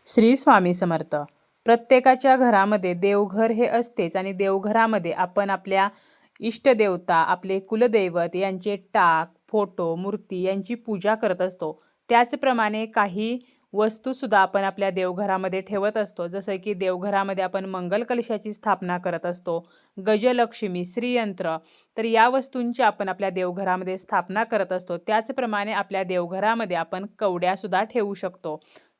श्री स्वामी समर्थ. प्रत्येकाच्या घरामध्ये देवघर हे असतेच आणि देवघरामध्ये आपण आपल्या इष्टदेवता, आपले कुलदैवत यांचे टाक, फोटो, मूर्ती यांची पूजा करत असतो. त्याचप्रमाणे काही वस्तूसुद्धा आपण आपल्या देवघरामध्ये ठेवत असतो. जसं की देवघरामध्ये आपण मंगल कलशाची स्थापना करत असतो, गजलक्ष्मी, श्रीयंत्र, तर या वस्तूंची आपण आपल्या देवघरामध्ये स्थापना करत असतो. त्याचप्रमाणे आपल्या देवघरामध्ये आपण कवड्यासुद्धा ठेवू शकतो.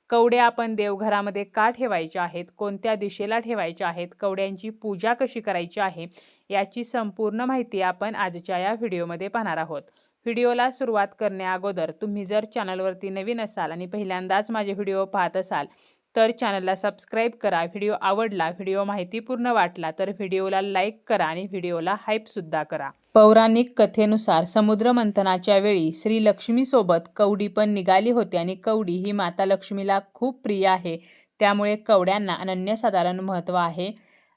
कवड्या आपण देवघरामध्ये का ठेवायच्या आहेत, कोणत्या दिशेला ठेवायच्या आहेत, कवड्यांची पूजा कशी करायची आहे, याची संपूर्ण माहिती आपण आजच्या या व्हिडिओमध्ये पाहणार आहोत. व्हिडिओला सुरुवात करण्याअगोदर तुम्ही जर चॅनलवरती नवीन असाल आणि पहिल्यांदाच माझे व्हिडिओ पाहत असाल तर चॅनलला सबस्क्राईब करा. व्हिडिओ आवडला, व्हिडिओ माहितीपूर्ण वाटला तर व्हिडिओला लाईक करा आणि व्हिडिओला हाईपसुद्धा करा. पौराणिक कथेनुसार समुद्र मंथनाच्या वेळी श्री लक्ष्मीसोबत कवडी पण निघाली होती आणि कवडी ही माता लक्ष्मीला खूप प्रिय आहे. त्यामुळे कवड्यांना अनन्यसाधारण महत्त्व आहे.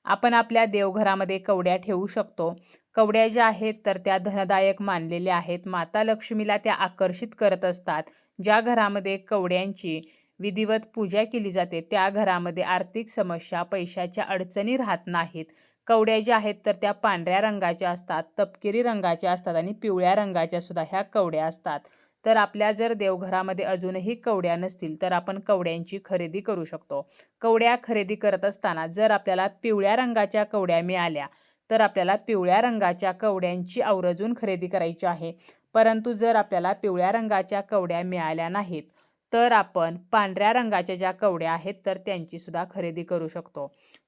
आपण आपल्या देवघरामध्ये कवड्या ठेवू शकतो. कवड्या ज्या आहेत तर त्या धनदायक मानलेल्या आहेत. माता लक्ष्मीला त्या आकर्षित करत असतात. ज्या घरामध्ये कवड्यांची विधिवत पूजा केली जाते त्या घरामध्ये आर्थिक समस्या, पैशाच्या अडचणी राहत नाहीत. कवड्या ज्या आहेत तर त्या पांढऱ्या रंगाच्या असतात, तपकिरी रंगाच्या असतात आणि पिवळ्या रंगाच्या सुद्धा ह्या कवड्या असतात. तर आपल्या जर देवघरामध्ये अजूनही कवड्या नसतील तर आपण कवड्यांची खरेदी करू शकतो. कवड्या खरेदी करत असताना जर आपल्याला पिवळ्या रंगाच्या कवड्या मिळाल्या तर आपल्याला पिवळ्या रंगाच्या कवड्यांची आवर्जून खरेदी करायची आहे. परंतु जर आपल्याला पिवळ्या रंगाच्या कवड्या मिळाल्या नाहीत तर आपण पांढऱ्या रंगाच्या ज्या कवड्या आहेत तर त्यांची सुद्धा खरेदी करू शकतो.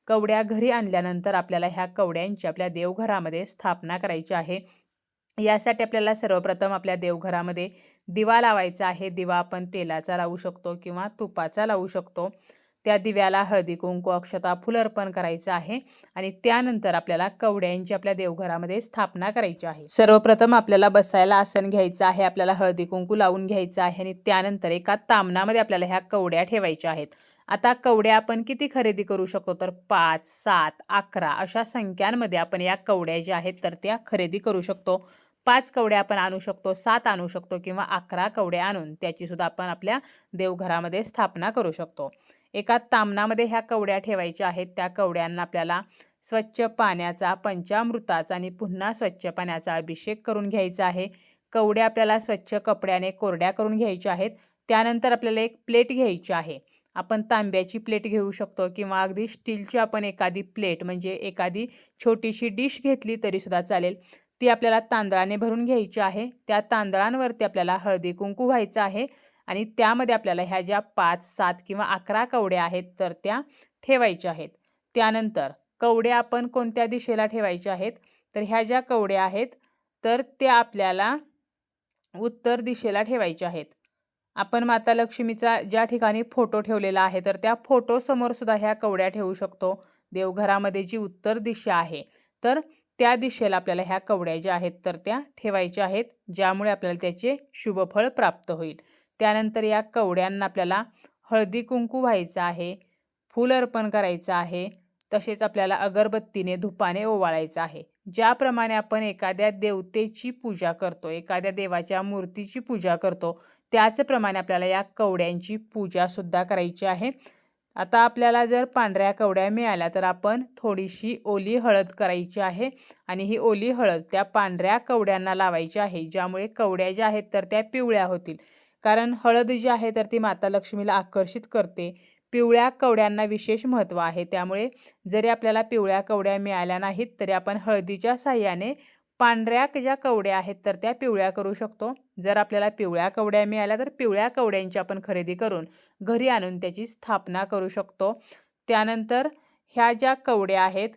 कवड्या घरी आणल्यानंतर आपल्याला ह्या कवड्यांची आपल्या देवघरामध्ये स्थापना करायची आहे. यासाठी आपल्याला सर्वप्रथम आपल्या देवघरामध्ये दिवा लावायचा आहे. दिवा आपण तेलाचा लावू शकतो किंवा तुपाचा लावू शकतो. त्या दिव्याला हळदी कुंकू, अक्षता, फुल अर्पण करायचं आहे आणि त्यानंतर आपल्याला कवड्यांची आपल्या देवघरामध्ये स्थापना करायची आहे. सर्वप्रथम आपल्याला बसायला आसन घ्यायचं आहे, आपल्याला हळदी कुंकू लावून घ्यायचं आहे आणि त्यानंतर एका तामणामध्ये आपल्याला ह्या कवड्या ठेवायच्या आहेत. आता कवड्या आपण किती खरेदी करू शकतो तर 5, 7, 11 अशा संख्यांमध्ये आपण या कवड्या ज्या आहेत तर त्या खरेदी करू शकतो. 5 कवड्या आपण आणू शकतो, 7 आणू शकतो किंवा 11 कवड्या आणून त्याची सुद्धा आपण आपल्या देवघरामध्ये स्थापना करू शकतो. एका तामणामध्ये ह्या कवड्या ठेवायच्या आहेत. त्या कवड्यांना आपल्याला स्वच्छ पाण्याचा, पंचामृताचा आणि पुन्हा स्वच्छ पाण्याचा अभिषेक करून घ्यायचा आहे. कवड्या आपल्याला स्वच्छ कपड्याने कोरड्या करून घ्यायच्या आहेत. त्यानंतर आपल्याला एक प्लेट घ्यायची आहे. आपण तांब्याची प्लेट घेऊ शकतो किंवा अगदी स्टीलची आपण एखादी प्लेट म्हणजे एखादी छोटीशी डिश घेतली तरीसुद्धा चालेल. ती आपल्याला तांदळाने भरून घ्यायची आहे. त्या तांदळांवरती आपल्याला हळदी कुंकू व्हायचं आहे आणि त्यामध्ये आपल्याला ह्या ज्या 5, 7 किंवा 11 कवड्या आहेत तर त्या ठेवायच्या आहेत. त्यानंतर कवड्या आपण कोणत्या दिशेला ठेवायच्या आहेत तर ह्या ज्या कवड्या आहेत तर त्या आपल्याला उत्तर दिशेला ठेवायच्या आहेत. आपण माता लक्ष्मीचा ज्या ठिकाणी फोटो ठेवलेला आहे तर त्या फोटोसमोर सुद्धा ह्या कवड्या ठेवू शकतो. देवघरामध्ये जी उत्तर दिशा आहे तर त्या दिशेला आपल्याला ह्या कवड्या ज्या आहेत तर त्या ठेवायच्या आहेत, ज्यामुळे आपल्याला त्याचे शुभफळ प्राप्त होईल. त्यानंतर या कवड्यांना आपल्याला हळदी कुंकू व्हायचं आहे, फूल अर्पण करायचं आहे, तसेच आपल्याला अगरबत्तीने, धुपाने ओवाळायचं आहे. ज्याप्रमाणे आपण एखाद्या देवतेची पूजा करतो, एखाद्या देवाच्या मूर्तीची पूजा करतो, त्याचप्रमाणे आपल्याला या कवड्यांची पूजासुद्धा करायची आहे. आता आपल्याला जर पांढऱ्या कवड्या मिळाल्या तर आपण थोडीशी ओली हळद करायची आहे आणि ही ओली हळद त्या पांढऱ्या कवड्यांना लावायची आहे, ज्यामुळे कवड्या ज्या आहेत तर त्या पिवळ्या होतील. कारण हळद जी आहे तर ती माता लक्ष्मीला आकर्षित करते. पिवळ्या कवड्यांना विशेष महत्त्व आहे. त्यामुळे जरी आपल्याला पिवळ्या कवड्या मिळाल्या नाहीत तरी आपण हळदीच्या साहाय्याने पांढऱ्या ज्या कवड्या आहेत तर त्या पिवळ्या करू शकतो. जर आपल्याला पिवळ्या कवड्या मिळाल्या तर पिवळ्या कवड्यांची आपण खरेदी करून घरी आणून त्याची स्थापना करू शकतो. त्यानंतर ह्या ज्या कवड्या आहेत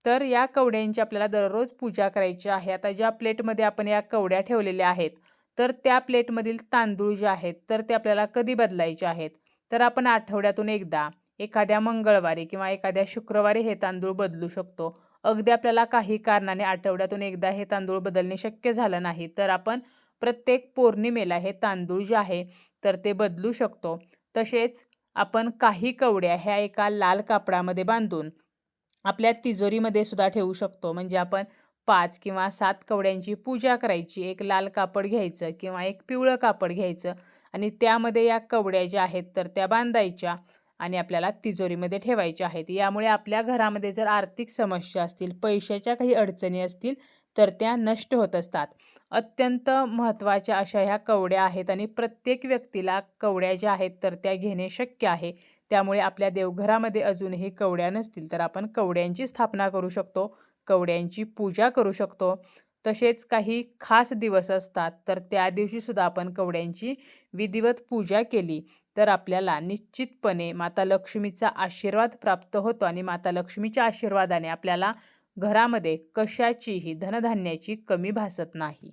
तर या कवड्यांची आपल्याला दररोज पूजा करायची आहे. आता ज्या प्लेटमध्ये आपण या कवड्या ठेवलेल्या आहेत तर त्या प्लेटमधील तांदूळ जे आहेत तर ते आपल्याला कधी बदलायचे आहेत तर आपण आठवड्यातून एकदा, एखाद्या मंगळवारी किंवा एखाद्या शुक्रवारी हे तांदूळ बदलू शकतो. अगदी आपल्याला काही कारणाने आठवड्यातून एकदा हे तांदूळ बदलणे शक्य झालं नाही तर आपण प्रत्येक पौर्णिमेला हे तांदूळ जे आहे तर ते बदलू शकतो. तसेच आपण काही कवड्या ह्या एका लाल कापडामध्ये बांधून आपल्या तिजोरीमध्ये सुद्धा ठेवू शकतो. म्हणजे आपण 5 किंवा 7 कवड्यांची पूजा करायची. एक लाल कापड घ्यायचं किंवा एक पिवळं कापड घ्यायचं आणि त्यामध्ये या कवड्या ज्या आहेत तर त्या बांधायच्या आणि आपल्याला तिजोरीमध्ये ठेवायच्या आहेत. यामुळे आपल्या घरामध्ये जर आर्थिक समस्या असतील, पैशाच्या काही अडचणी असतील तर त्या नष्ट होत असतात. अत्यंत महत्त्वाच्या अशा ह्या कवड्या आहेत आणि प्रत्येक व्यक्तीला कवड्या ज्या आहेत तर त्या घेणे शक्य आहे. त्यामुळे आपल्या देवघरामध्ये अजूनही कवड्या नसतील तर आपण कवड्यांची स्थापना करू शकतो, कवड्यांची पूजा करू शकतो. तसेच काही खास दिवस असतात तर त्या दिवशीसुद्धा आपण कवड्यांची विधिवत पूजा केली तर आपल्याला निश्चितपणे माता लक्ष्मीचा आशीर्वाद प्राप्त होतो आणि माता लक्ष्मीच्या आशीर्वादाने आपल्याला घरामध्ये कशाचीही धनधान्याची कमी भासत नाही.